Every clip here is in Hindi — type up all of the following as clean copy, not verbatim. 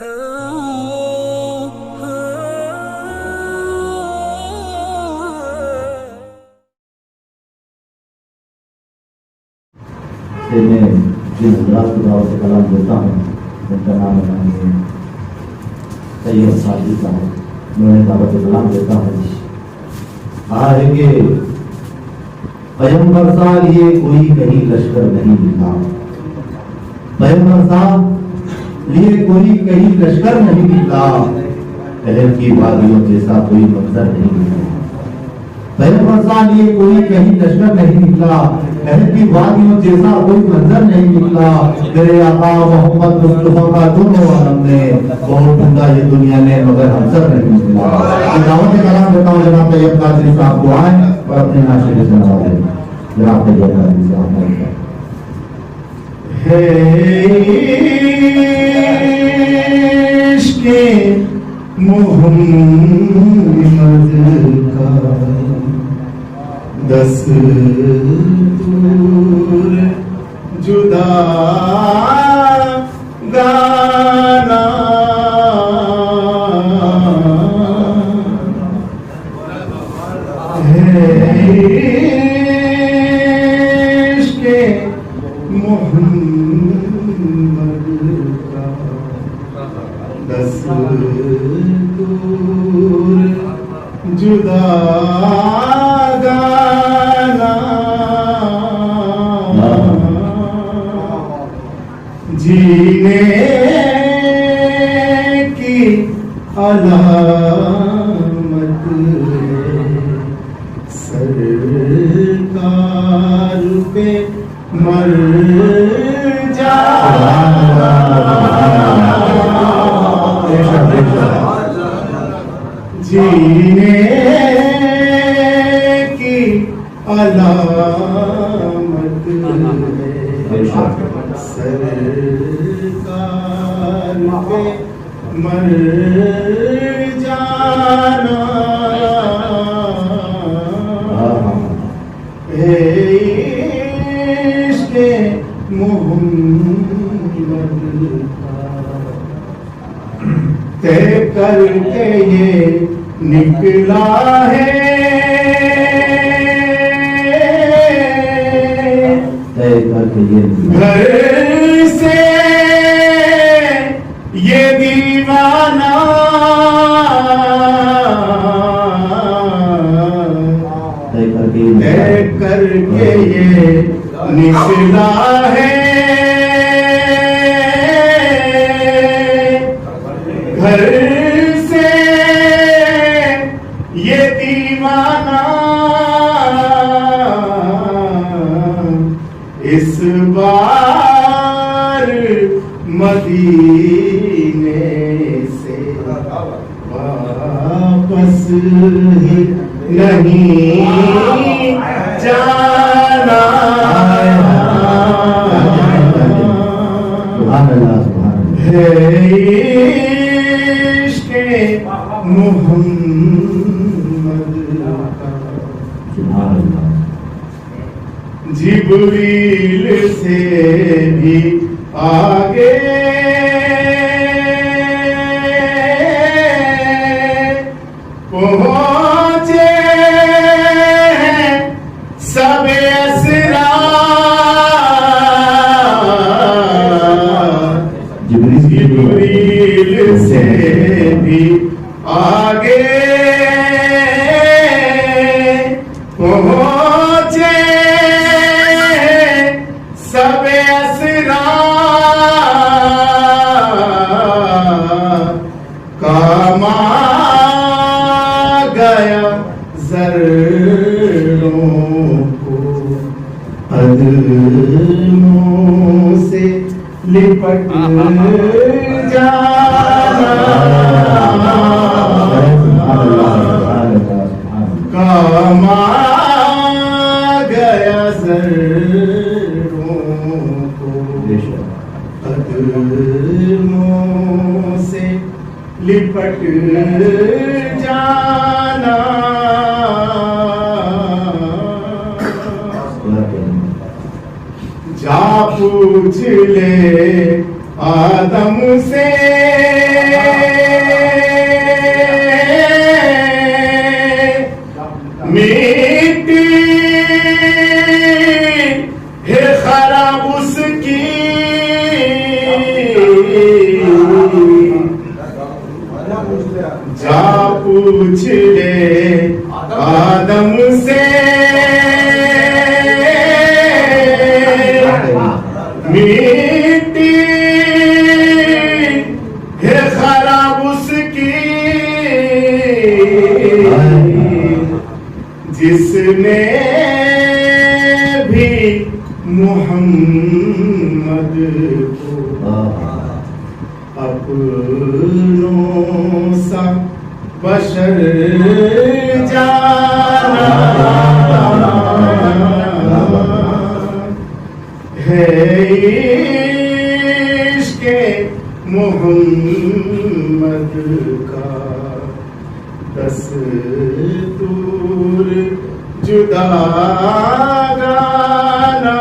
मैं जिन हजरात को दावत कलाम देता हूँ उनका नाम बताएंगे सैयद साजी साहब। मैं दावत कलाम देता हूँ। आएंगे पैगंबर साहब ये कोई कहीं लश्कर नहीं निकला। पैगंबर साहब लिए कोई कहीं लश्कर नहीं निकला। पहल की वादियों जैसा कोई मंजर नहीं निकला। पैगंबर साहब लिए कोई कहीं लश्कर नहीं निकला। पहल की वादियों जैसा कोई मंजर नहीं निकला। तेरे आका मोहम्मद मुस्तफा का दोनों आलम ने बहुत ढूंढा ये दुनिया ने मगर हमसर नहीं निकला। दावत कलाम देता हूँ जनाब तैयब कादरी साहब को आए और अपने नाशे से नवाजें। जनाब तैयब कादरी साहब है इश्क़े मोहम्मद का दस्तूर जुदा गाना है इश्क़े मोहम्मद का दस्तूर जुदा गाना जीने की अलामत सरकार पे मर जाना जीने की अलामत सरकार पे मर जाना है इश्क़े मोहम्मद तय करके ये निकला है घर से ये दीवाना तय करके ये निकला है घर से ये दीवाना इस बार मदीने से वापस ही नहीं जाना है इश्क़े मोहम्मद का जिब्रील से भी आगे पहुंचे हैं सब असरार जिब्रील से भी आगे पहुंचे सब असरार काम आ गया ज़र्रों को अदमों से लिपट जाना काम आ गया ज़र्रों को अदमों से लिपट जाना जा पूछ ले आदम से पूछ ले आदम से, मिट्टी है खराब उसकी जिसने भी मोहम्मद को अपनों सा बशर जाना है। इश्क़ मोहम्मद का दस्तूर जुदा गाना।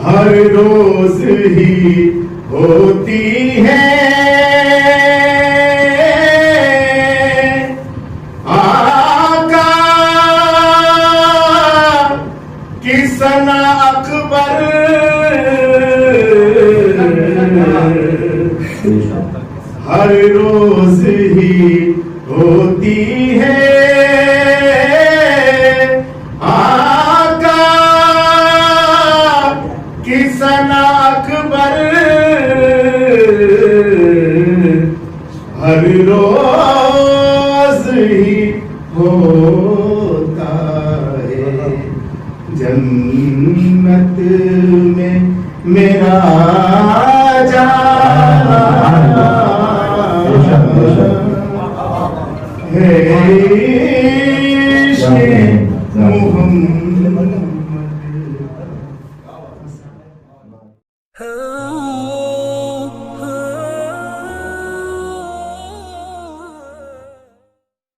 हर रोज ही होती है आका की सना अकबर, हर रोज ही होती है आका की सना अकबर, हर रोज ही होता है। जन्नत में मेरा जाना